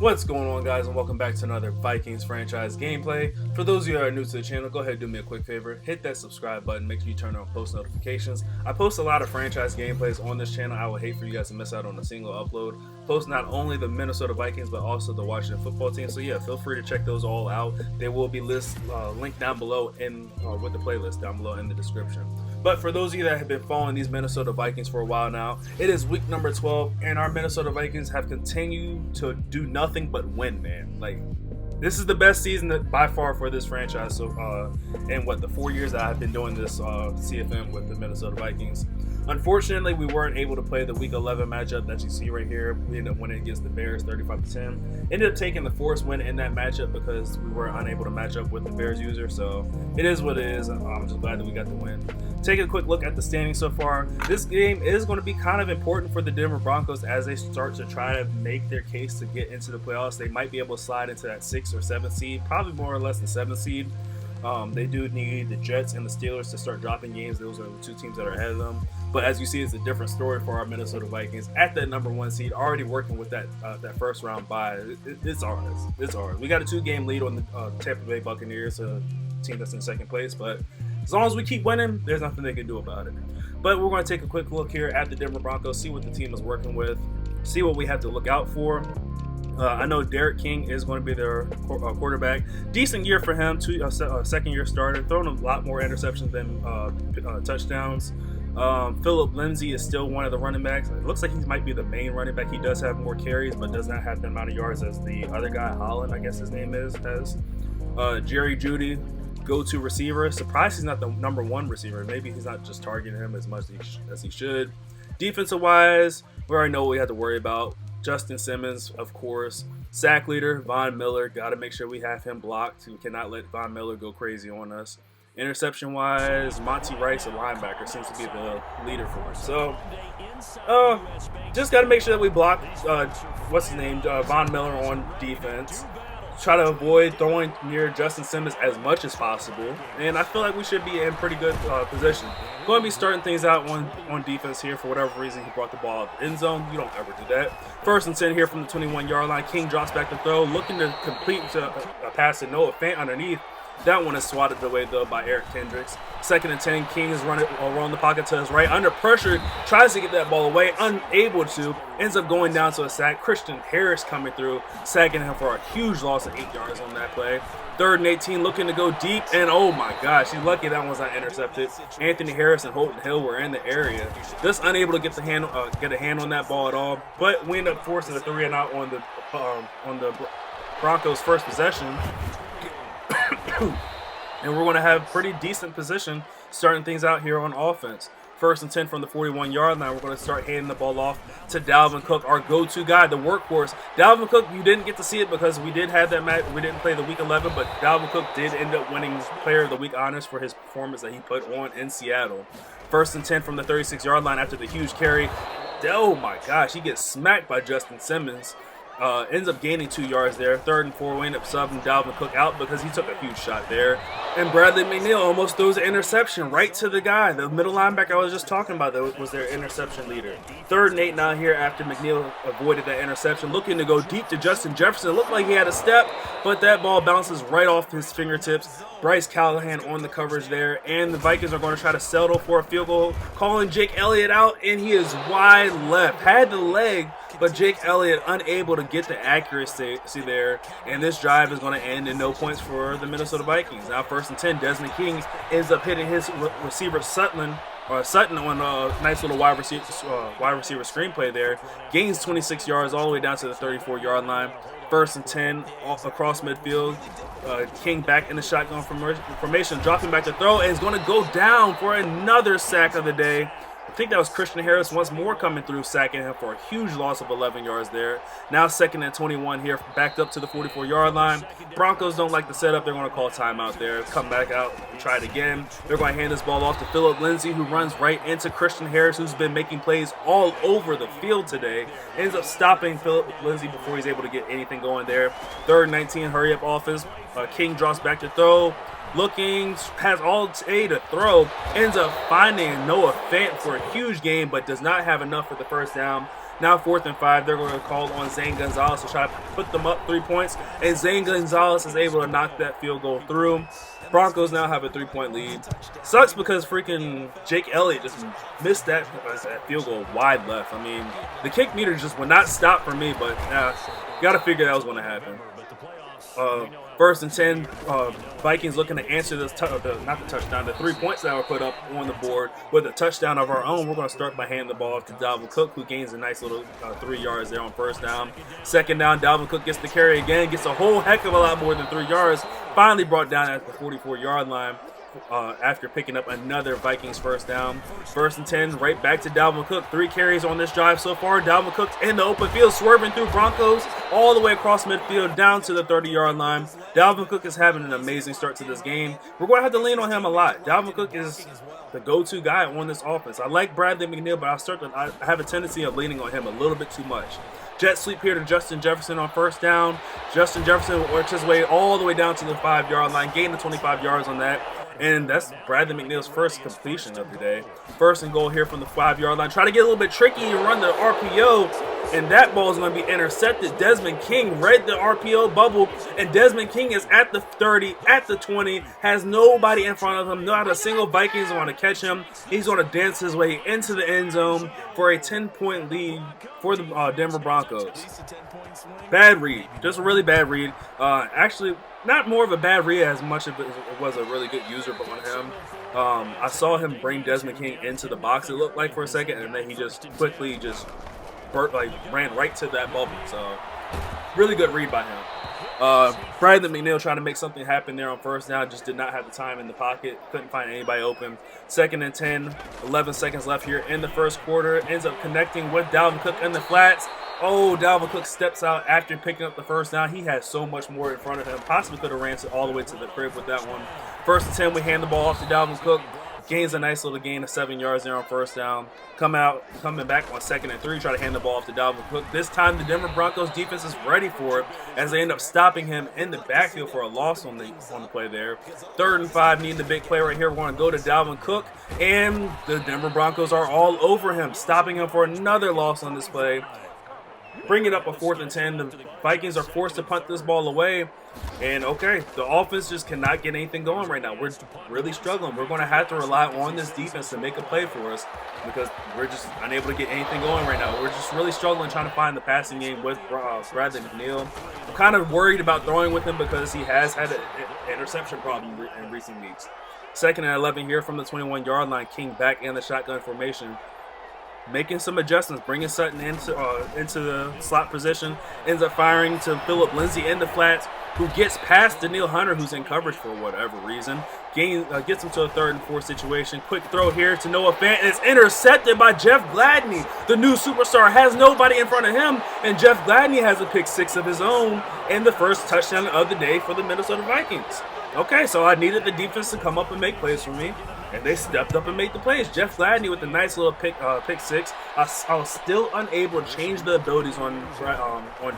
What's going on, guys, and welcome back to another Vikings Franchise gameplay. For those of you that are new to the channel, go ahead and do me a quick favor. Hit that subscribe button. Make sure you turn on post notifications. I post a lot of franchise gameplays on this channel. I would hate for you guys to miss out on a single upload. Post not only the Minnesota Vikings, but also the Washington football team. So yeah, feel free to check those all out. They will be linked down below with the playlist down below in the description. But for those of you that have been following these Minnesota Vikings for a while now, it is week number 12, and our Minnesota Vikings have continued to do nothing but win, man. Like, this is the best season by far for this franchise. So, in the 4 years that I've been doing this CFM with the Minnesota Vikings. Unfortunately, we weren't able to play the Week 11 matchup that you see right here. We ended up winning against the Bears 35-10. Ended up taking the forced win in that matchup because we were unable to match up with the Bears user. So it is what it is. I'm just glad that we got the win. Taking a quick look at the standings so far. This game is going to be kind of important for the Denver Broncos as they start to try to make their case to get into the playoffs. They might be able to slide into that 6th or 7th seed, probably more or less the 7th seed. They do need the Jets and the Steelers to start dropping games. Those are the two teams that are ahead of them. But as you see, it's a different story for our Minnesota Vikings at that number 1 seed, already working with that first round bye. It's ours. It's ours. We got a 2-game lead on the Tampa Bay Buccaneers, a team that's in 2nd place. But as long as we keep winning, there's nothing they can do about it. But we're going to take a quick look here at the Denver Broncos, see what the team is working with, see what we have to look out for. I know Derek King is going to be their quarterback. Decent year for him, second-year starter, throwing a lot more interceptions than touchdowns. Philip Lindsay is still one of the running backs. It looks like he might be the main running back. He does have more carries, but does not have the amount of yards as the other guy, Holland, I guess his name is, has. Jerry Jeudy, go-to receiver. Surprised he's not the number 1 receiver. Maybe he's not just targeting him as much as he should. Defensive-wise, we already know what we have to worry about. Justin Simmons, of course. Sack leader, Von Miller. Got to make sure we have him blocked. We cannot let Von Miller go crazy on us. Interception-wise, Monty Rice, a linebacker, seems to be the leader for us. So, just got to make sure that we block, Von Miller on defense. Try to avoid throwing near Justin Simmons as much as possible. And I feel like we should be in pretty good position. Going to be starting things out on defense here. For whatever reason, he brought the ball out of the end zone. You don't ever do that. 1st and 10 here from the 21-yard line. King drops back to throw, looking to complete a pass to Noah Fant underneath. That one is swatted away, though, by Eric Kendricks. 2nd and 10, King is rolling the pocket to his right. Under pressure, tries to get that ball away, unable to. Ends up going down to a sack. Christian Harris coming through, sacking him for a huge loss of 8 yards on that play. 3rd and 18, looking to go deep, and oh my gosh, he's lucky that one's not intercepted. Anthony Harris and Holton Hill were in the area, just unable to get a hand on that ball at all. But we end up forcing a 3-and-out on the Broncos' first possession. And we're going to have pretty decent position starting things out here on offense. 1st and 10 from the 41-yard line. We're going to start handing the ball off to Dalvin Cook, our go-to guy, the workhorse. Dalvin Cook, you didn't get to see it because we did have that match. We didn't play the Week 11, but Dalvin Cook did end up winning Player of the Week honors for his performance that he put on in Seattle. 1st and 10 from the 36-yard line after the huge carry. Oh my gosh, he gets smacked by Justin Simmons. Ends up gaining 2 yards there. 3rd and 4, we end up subbing Dalvin Cook out because he took a huge shot there. And Bradley McNeil almost throws an interception right to the guy, the middle linebacker I was just talking about that was their interception leader. 3rd and 8 now here after McNeil avoided that interception. Looking to go deep to Justin Jefferson. It looked like he had a step, but that ball bounces right off his fingertips. Bryce Callahan on the coverage there, and the Vikings are going to try to settle for a field goal, calling Jake Elliott out, and he is wide left. Had the leg, but Jake Elliott unable to get the accuracy there, and this drive is going to end in no points for the Minnesota Vikings. Now 1st and 10, Desmond King ends up hitting his receiver Sutton on a nice little wide receiver screenplay there. Gains 26 yards all the way down to the 34-yard line. 1st and 10 across midfield. King back in the shotgun formation, dropping back to throw, and is going to go down for another sack of the day. I think that was Christian Harris once more coming through, sacking him for a huge loss of 11 yards there. Now 2nd and 21 here, backed up to the 44-yard line. Broncos don't like the setup. They're going to call timeout there. Come back out and try it again. They're going to hand this ball off to Philip Lindsay, who runs right into Christian Harris, who's been making plays all over the field today. Ends up stopping Philip Lindsay before he's able to get anything going there. 3rd and 19, hurry up offense. King drops back to throw. Looking, has all day to throw, ends up finding Noah Fant for a huge gain, but does not have enough for the first down. Now 4th and 5. They're going to call on Zane Gonzalez to try to put them up 3 points. And Zane Gonzalez is able to knock that field goal through. Broncos now have a 3-point lead. Sucks because freaking Jake Elliott just missed that field goal wide left. I mean, the kick meter just would not stop for me, but got to figure that was going to happen. 1st and 10, Vikings looking to answer this, not the touchdown, the 3 points that were put up on the board with a touchdown of our own. We're going to start by handing the ball off to Dalvin Cook, who gains a nice little 3 yards there on 1st down. 2nd down, Dalvin Cook gets the carry again, gets a whole heck of a lot more than 3 yards. Finally brought down at the 44-yard line. After picking up another Vikings 1st down. 1st and 10, right back to Dalvin Cook. 3 carries on this drive so far. Dalvin Cook's in the open field, swerving through Broncos all the way across midfield down to the 30-yard line. Dalvin Cook is having an amazing start to this game. We're going to have to lean on him a lot. Dalvin Cook is the go-to guy on this offense. I like Bradley McNeil, but I have a tendency of leaning on him a little bit too much. Jet sweep here to Justin Jefferson on 1st down. Justin Jefferson works his way all the way down to the 5-yard line, gained the 25 yards on that. And that's Bradley McNeil's first completion of the day. 1st and goal here from the 5-yard line. Try to get a little bit tricky and run the RPO, and that ball is going to be intercepted. Desmond King read the RPO bubble, and Desmond King is at the 30, at the 20, has nobody in front of him. Not a single Vikings want to catch him. He's going to dance his way into the end zone for a 10-point lead for the Denver Broncos. Bad read. Just a really bad read. Actually, not more of a bad read as much as it was a really good user on him. I saw him bring Desmond King into the box, it looked like, for a second, and then he just quickly ran right to that bubble. So, really good read by him. Bradley McNeil trying to make something happen there on 1st down, just did not have the time in the pocket, couldn't find anybody open. 2nd and 10, 11 seconds left here in the 1st quarter, ends up connecting with Dalvin Cook in the flats. Oh, Dalvin Cook steps out after picking up the 1st down. He has so much more in front of him. Possibly could have ran all the way to the crib with that one. 1st and 10, we hand the ball off to Dalvin Cook. Gains a nice little gain of 7 yards there on 1st down. Coming back on 2nd and 3, try to hand the ball off to Dalvin Cook. This time the Denver Broncos defense is ready for it as they end up stopping him in the backfield for a loss on the play there. 3rd and 5, needing the big play right here. We're going to go to Dalvin Cook, and the Denver Broncos are all over him, stopping him for another loss on this play. Bring it up a 4th and 10. The Vikings are forced to punt this ball away. And, okay, the offense just cannot get anything going right now. We're really struggling. We're going to have to rely on this defense to make a play for us because we're just unable to get anything going right now. We're just really struggling trying to find the passing game with Bradley McNeil. I'm kind of worried about throwing with him because he has had an interception problem in recent weeks. 2nd and 11 here from the 21-yard line. King back in the shotgun formation. Making some adjustments, bringing Sutton into the slot position, ends up firing to Phillip Lindsay in the flats, who gets past Danielle Hunter, who's in coverage for whatever reason. Gets him to a 3rd and 4 situation. Quick throw here to Noah Fant, and it's intercepted by Jeff Gladney. The new superstar has nobody in front of him, and Jeff Gladney has a pick 6 of his own and the first touchdown of the day for the Minnesota Vikings. Okay, so I needed the defense to come up and make plays for me. And they stepped up and made the plays. Jeff Gladney with a nice little pick 6. I was still unable to change the abilities on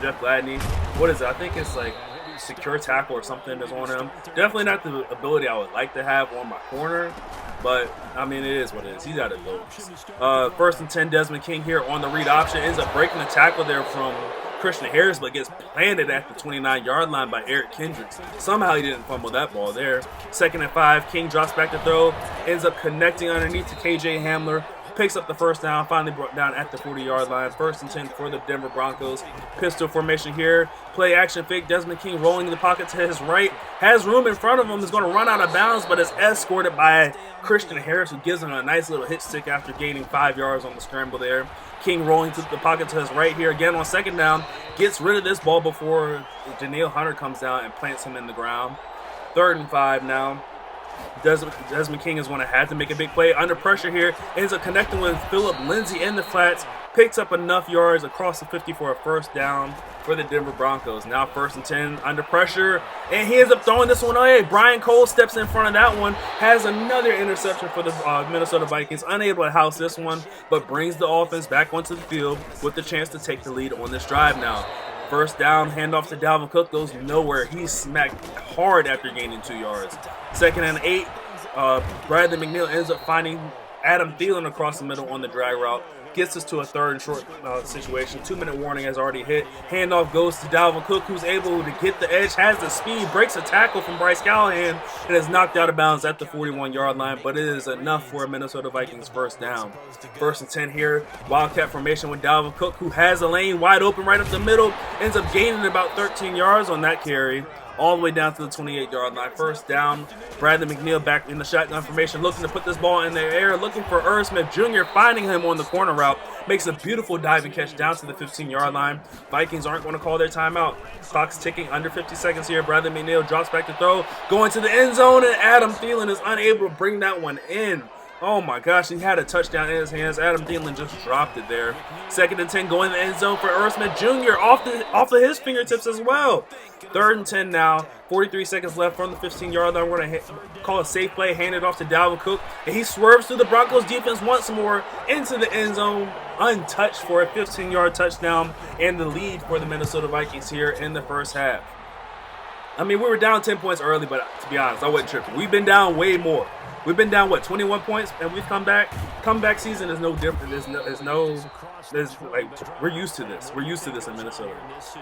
Jeff Gladney. What is it? I think it's like secure tackle or something that's on him. Definitely not the ability I would like to have on my corner. But, I mean, it is what it is. He's got abilities. 1st and 10, Desmond King here on the read option. Ends up breaking the tackle there from Christian Harris, but gets planted at the 29-yard line by Eric Kendricks. Somehow he didn't fumble that ball there. 2nd and 5, King drops back to throw, ends up connecting underneath to KJ Hamler, picks up the 1st down, finally brought down at the 40-yard line. 1st and 10 for the Denver Broncos. Pistol formation here. Play action fake. Desmond King rolling in the pocket to his right. Has room in front of him. Is going to run out of bounds, but is escorted by Christian Harris, who gives him a nice little hit stick after gaining 5 yards on the scramble there. King rolling to the pocket to his right here. Again on 2nd down. Gets rid of this ball before Danielle Hunter comes down and plants him in the ground. 3rd and 5 now. Desmond King is going to have to make a big play. Under pressure here. Ends up connecting with Phillip Lindsay in the flats. Picks up enough yards across the 50 for a 1st down for the Denver Broncos. Now 1st and 10 under pressure. And he ends up throwing this one away. Brian Cole steps in front of that one. Has another interception for the Minnesota Vikings. Unable to house this one, but brings the offense back onto the field with the chance to take the lead on this drive now. 1st down, handoff to Dalvin Cook, goes nowhere. He's smacked hard after gaining 2 yards. 2nd and 8, Bradley McNeil ends up finding Adam Thielen across the middle on the drag route. gets us to a third and short situation. 2-minute warning has already hit. Handoff goes to Dalvin Cook, who's able to get the edge, has the speed, breaks a tackle from Bryce Callahan, and is knocked out of bounds at the 41-yard line, but it is enough for a Minnesota Vikings first down. 1st and 10 here. Wildcat formation with Dalvin Cook, who has a lane wide open right up the middle, ends up gaining about 13 yards on that carry, all the way down to the 28-yard line. First down. Bradley McNeil back in the shotgun formation, looking to put this ball in the air, looking for Irv Smith Jr., finding him on the corner route, makes a beautiful diving catch down to the 15-yard line. Vikings aren't going to call their timeout. Clock's ticking, under 50 seconds here. Bradley McNeil drops back to throw, going to the end zone, and Adam Thielen is unable to bring that one in. Oh my gosh, he had a touchdown in his hands. Adam Thielen just dropped it there. 2nd and 10, going in the end zone for Irv Smith Jr. off of his fingertips as well. 3rd and 10 now. 43 seconds left from the 15-yard line. We're going to call a safe play, hand it off to Dalvin Cook, and he swerves through the Broncos defense once more into the end zone, untouched for a 15-yard touchdown and the lead for the Minnesota Vikings here in the first half. I mean, we were down 10 points early, but to be honest, I wasn't tripping. We've been down way more. We've been down, 21 points, and we've come back. Comeback season is no different. We're used to this. We're used to this in Minnesota.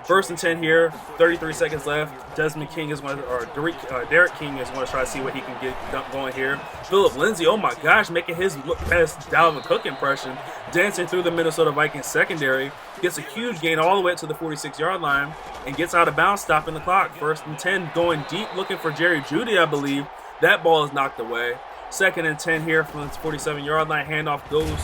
1st and 10 here, 33 seconds left. Desmond King is going to, or Derek King is going to try to see what he can get going here. Phillip Lindsay, oh my gosh, making his look past Dalvin Cook impression, dancing through the Minnesota Vikings secondary, gets a huge gain all the way up to the 46-yard line, and gets out of bounds, stopping the clock. 1st and 10, going deep, looking for Jerry Jeudy, I believe. That ball is knocked away. 2nd and 10 here from the 47-yard line. Handoff goes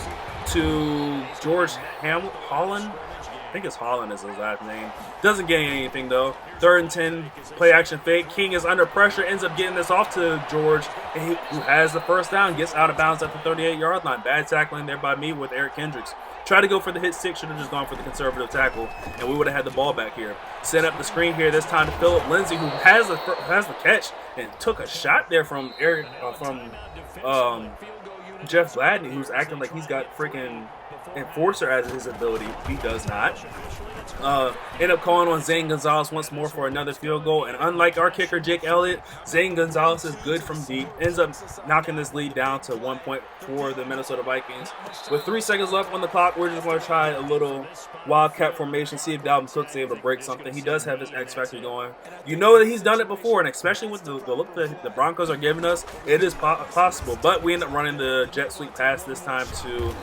to George Holland. I think it's Holland is his last name. Doesn't gain anything though. 3rd and 10, play action fake. King is under pressure, ends up getting this off to George, and who has the first down, gets out of bounds at the 38-yard line. Bad tackling there by me with Eric Kendricks. Tried to go for the hit six, should have just gone for the conservative tackle, and we would have had the ball back here. Set up the screen here this time to Phillip Lindsay, who has the catch and took a shot there from Jeff Gladney, who's acting like he's got freaking enforcer as his ability. He does not. End up calling on Zane Gonzalez once more for another field goal, and unlike our kicker Jake Elliott, Zane Gonzalez is good from deep. Ends up knocking this lead down to 1 point for the Minnesota Vikings. With 3 seconds left on the clock, we're just going to try a little wildcat formation, see if Dalvin Cook's able to break something. He does have his X factor going. You know that he's done it before, and especially with the look that the Broncos are giving us, it is possible. But we end up running the jet sweep pass this time to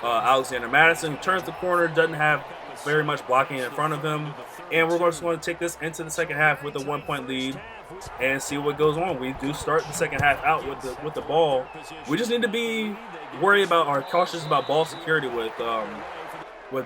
Alexander Madison, who turns the corner, doesn't have very much blocking in front of him, and we're just going to take this into the second half with a 1 point lead and see what goes on. We do start the second half out with the ball. We just need to be worried about or cautious about ball security with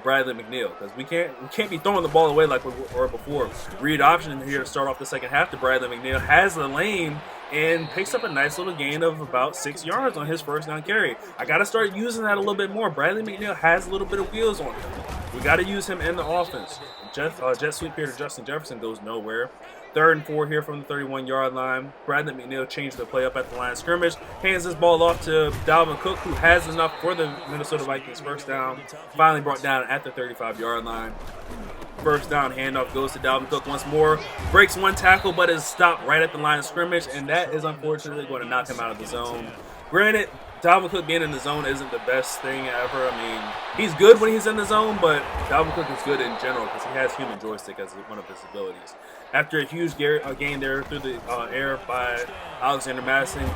Bradley McNeil, because we can't be throwing the ball away like we were before. Read option here to start off the second half to Bradley McNeil, has the lane and picks up a nice little gain of about 6 yards on his first down carry. I got to start using that a little bit more. Bradley McNeil has a little bit of wheels on him. We got to use him in the offense. Jet sweep here to Justin Jefferson goes nowhere. 3rd and 4 here from the 31-yard line. Bradley McNeil changed the play up at the line of scrimmage. Hands this ball off to Dalvin Cook, who has enough for the Minnesota Vikings first down. Finally brought down at the 35-yard line. First down handoff goes to Dalvin Cook once more. Breaks one tackle, but is stopped right at the line of scrimmage, and that is unfortunately going to knock him out of the zone. Granted, Dalvin Cook being in the zone isn't the best thing ever. I mean, he's good when he's in the zone, but Dalvin Cook is good in general because he has human joystick as one of his abilities. After a huge gain there through the air by Alexander Madison,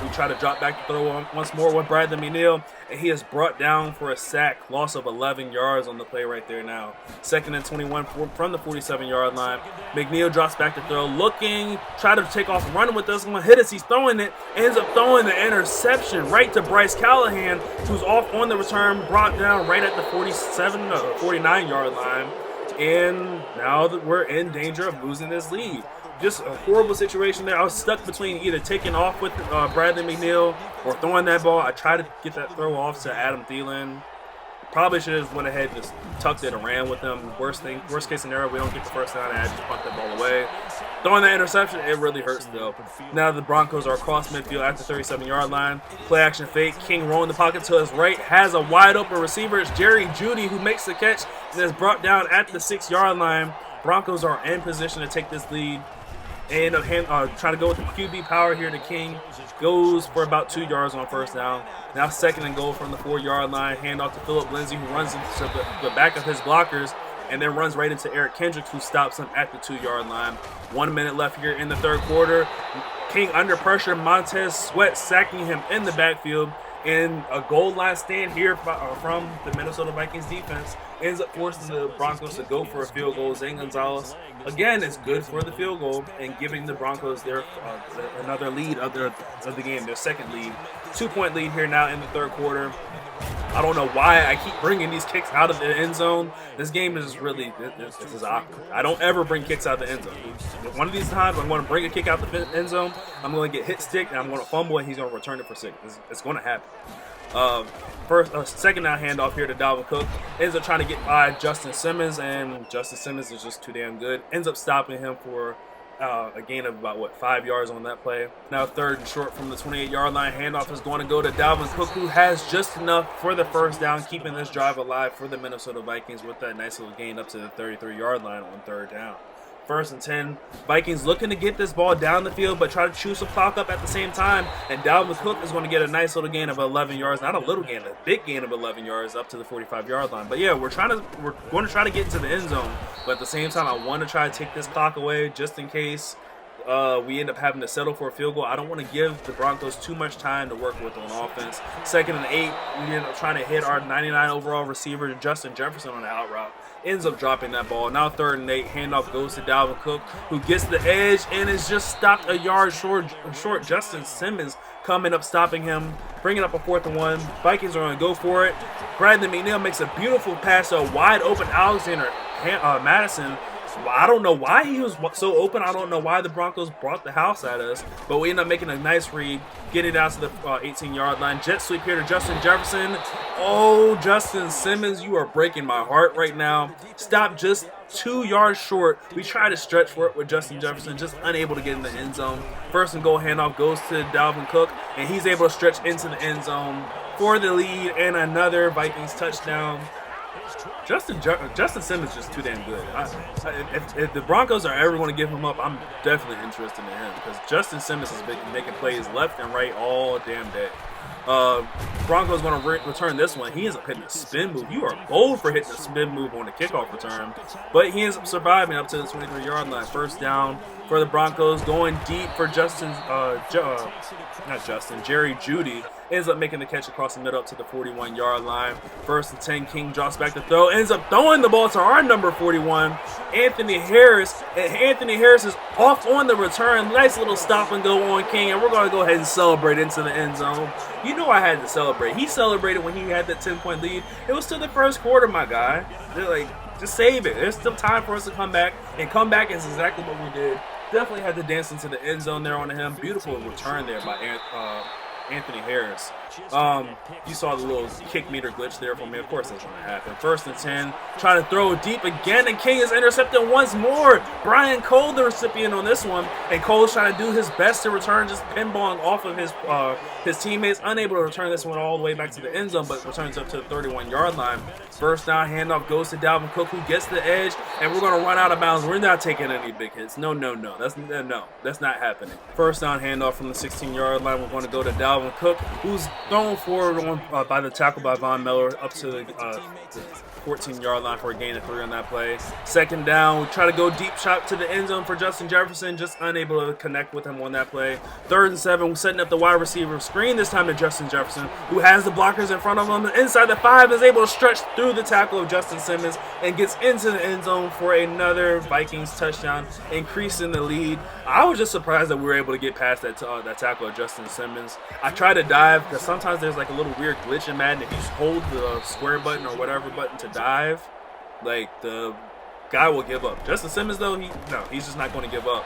we try to drop back to throw once more with Bradley McNeil, and he is brought down for a sack, loss of 11 yards on the play right there now. 2nd and 21 from the 47-yard line. McNeil drops back to throw, looking, try to take off and run with this one. Hit us, he's throwing it, ends up throwing the interception right to Bryce Callahan, who's off on the return, brought down right at the 49-yard line. And now that we're in danger of losing this lead. Just a horrible situation there. I was stuck between either taking off with Bradley McNeil or throwing that ball. I tried to get that throw off to Adam Thielen. Probably should have went ahead and just tucked it and ran with them. Worst case scenario, we don't get the first down and I just punt that ball away. Throwing that interception, it really hurts though. Now the Broncos are across midfield at the 37-yard line. Play action fake. King rolling the pocket to his right. Has a wide open receiver. It's Jerry Jeudy who makes the catch and is brought down at the 6-yard line. Broncos are in position to take this lead. and trying to go with the QB power here. The King goes for about 2 yards on first down. Now 2nd and goal from the 4-yard line. Handoff to Phillip Lindsay, who runs into the back of his blockers and then runs right into Eric Kendricks, who stops him at the 2-yard line. 1 minute left here in the third quarter. King under pressure. Montez Sweat sacking him in the backfield. And a goal line stand here from the Minnesota Vikings defense ends up forcing the Broncos to go for a field goal. Zane Gonzalez, again, is good for the field goal and giving the Broncos their another lead of the game, their 2nd lead. 2-point lead here now in the third quarter. I don't know why I keep bringing these kicks out of the end zone. This game is really, this is awkward. I don't ever bring kicks out of the end zone. One of these times, I'm going to bring a kick out the end zone. I'm going to get hit stick, and I'm going to fumble, and he's going to return it for 6. It's going to happen. Second down handoff here to Dalvin Cook. Ends up trying to get by Justin Simmons, and Justin Simmons is just too damn good. Ends up stopping him for a gain of about 5 yards on that play. Now 3rd and short from the 28-yard line. Handoff is going to go to Dalvin Cook, who has just enough for the first down, keeping this drive alive for the Minnesota Vikings with that nice little gain up to the 33-yard line on 3rd down. 1st and 10. Vikings looking to get this ball down the field, but try to chew some clock up at the same time. And Dalvin Cook is going to get a nice little gain of 11 yards. Not a little gain, a big gain of 11 yards up to the 45-yard line. But yeah, we're going to try to get into the end zone. But at the same time, I want to try to take this clock away just in case we end up having to settle for a field goal. I don't want to give the Broncos too much time to work with on offense. 2nd and 8, we end up trying to hit our 99 overall receiver, Justin Jefferson, on the out route. Ends up dropping that ball. Now 3rd and 8, handoff goes to Dalvin Cook, who gets the edge and is just stopped a yard short. Justin Simmons coming up, stopping him, bringing up a 4th and 1. Vikings are going to go for it. Brandon McNeil makes a beautiful pass to a wide open Alexander Madison. I don't know why he was so open. I don't know why the Broncos brought the house at us. But we end up making a nice read, getting down to the 18-yard line. Jet sweep here to Justin Jefferson. Oh, Justin Simmons, you are breaking my heart right now. Stop just 2 yards short. We try to stretch for it with Justin Jefferson, just unable to get in the end zone. 1st and goal handoff goes to Dalvin Cook, and he's able to stretch into the end zone for the lead and another Vikings touchdown. Justin Simmons is just too damn good. If the Broncos are ever going to give him up, I'm definitely interested in him because Justin Simmons has been making plays left and right all damn day. Broncos going to return this one. He ends up hitting a spin move. You are bold for hitting a spin move on the kickoff return, but he ends up surviving up to the 23-yard line. 1st down for the Broncos, going deep for Jerry Jeudy. Ends up making the catch across the middle up to the 41-yard line. 1st and 10, King drops back to throw. Ends up throwing the ball to our number 41, Anthony Harris. And Anthony Harris is off on the return. Nice little stop and go on King. And we're going to go ahead and celebrate into the end zone. You know I had to celebrate. He celebrated when he had that 10-point lead. It was still the first quarter, my guy. They're like, just save it. There's still time for us to come back. And come back is exactly what we did. Definitely had to dance into the end zone there on him. Beautiful return there by Anthony Harris. You saw the little kick meter glitch there for me. Of course that's going to happen. 1st and 10, trying to throw deep again, and King is intercepted once more. Brian Cole, the recipient on this one, and Cole's trying to do his best to return, just pinballing off of his teammates, unable to return this one all the way back to the end zone, but returns up to the 31-yard line. 1st down handoff goes to Dalvin Cook, who gets the edge, and we're going to run out of bounds. We're not taking any big hits. No. That's not happening. 1st down handoff from the 16-yard line. We're going to go to Dalvin Cook, who's thrown forward by the tackle by Von Miller up to the 14-yard line for a gain of 3 on that play. 2nd down, we try to go deep shot to the end zone for Justin Jefferson, just unable to connect with him on that play. 3rd and 7, we're setting up the wide receiver screen this time to Justin Jefferson, who has the blockers in front of him. Inside the 5, is able to stretch through the tackle of Justin Simmons and gets into the end zone for another Vikings touchdown, increasing the lead. I was just surprised that we were able to get past that tackle of Justin Simmons. I tried to dive because sometimes there's like a little weird glitch in Madden. If you hold the square button or whatever button to dive, like the guy will give up. Justin Simmons though, he's just not going to give up.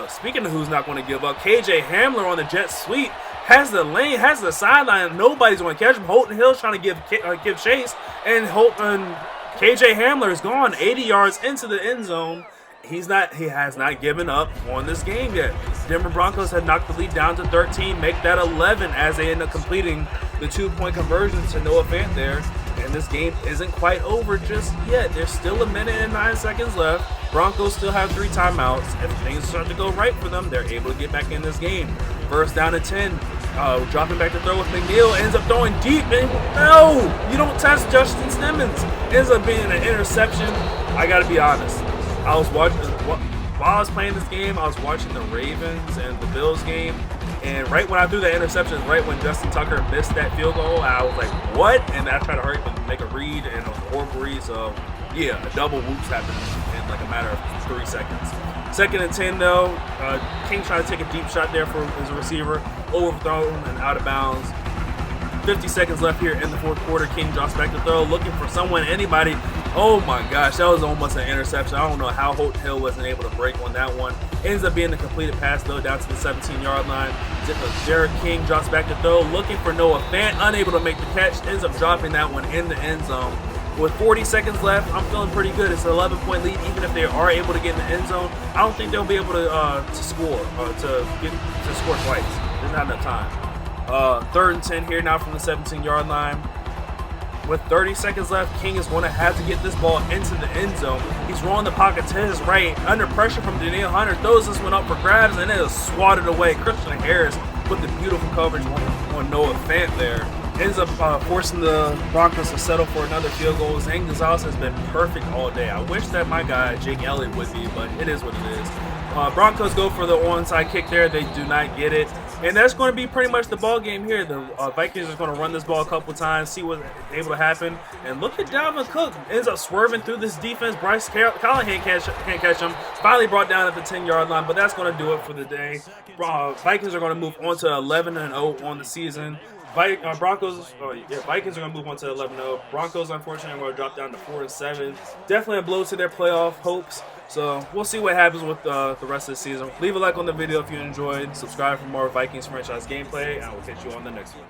Speaking of who's not going to give up, KJ Hamler on the jet sweep has the lane, has the sideline. Nobody's going to catch him. Holton Hill's trying to give chase, and KJ Hamler is gone 80 yards into the end zone. He has not given up on this game yet. Denver Broncos had knocked the lead down to 13, make that 11 as they end up completing the 2-point conversion to Noah Fant there. And this game isn't quite over just yet. There's still 1 minute and 9 seconds left. Broncos still have 3 timeouts. If things start to go right for them, they're able to get back in this game. First down and 10. Dropping back to throw with McNeil, ends up throwing deep, and no, you don't test Justin Simmons. Ends up being an interception. I gotta be honest, I was watching while I was playing this game. I was watching the Ravens and the Bills game, and right when I threw that interception, right when Justin Tucker missed that field goal, I was like, what? And I tried to hurry up and make a read, and it was a horrible read. So yeah, a double whoops happened in like a matter of 3 seconds. Second and 10 though, King trying to take a deep shot there for his receiver, overthrown and out of bounds. 50 seconds left here in the fourth quarter. King drops back to throw, looking for someone, anybody. Oh my gosh, that was almost an interception. I don't know how Holt Hill wasn't able to break on that one. Ends up being a completed pass though, down to the 17-yard line. Jared King drops back to throw, looking for Noah Fant, unable to make the catch. Ends up dropping that one in the end zone. With 40 seconds left, I'm feeling pretty good. It's an 11-point lead. Even if they are able to get in the end zone, I don't think they'll be able to score to score twice. There's not enough time. Third and 10 here now from the 17-yard line. With 30 seconds left, King is going to have to get this ball into the end zone. He's rolling the pocket to his right, under pressure from Danielle Hunter. Throws this one up for grabs, and it is swatted away. Christian Harris with the beautiful coverage on Noah Fant there. Ends up forcing the Broncos to settle for another field goal. Zane Gonzalez has been perfect all day. I wish that my guy Jake Elliott would be, but it is what it is. Broncos go for the onside kick there. They do not get it. And that's going to be pretty much the ball game here. The Vikings are going to run this ball a couple times, see what's able to happen. And look at Dalvin Cook. Ends up swerving through this defense. Bryce Callahan can't catch him. Finally brought down at the 10-yard line, but that's going to do it for the day. Vikings are going to move on to 11-0 on the season. Vikings are going to move on to 11-0. Broncos, unfortunately, are going to drop down to 4-7. Definitely a blow to their playoff hopes. So we'll see what happens with the rest of the season. Leave a like on the video if you enjoyed. Subscribe for more Vikings franchise gameplay, and I will catch you on the next one.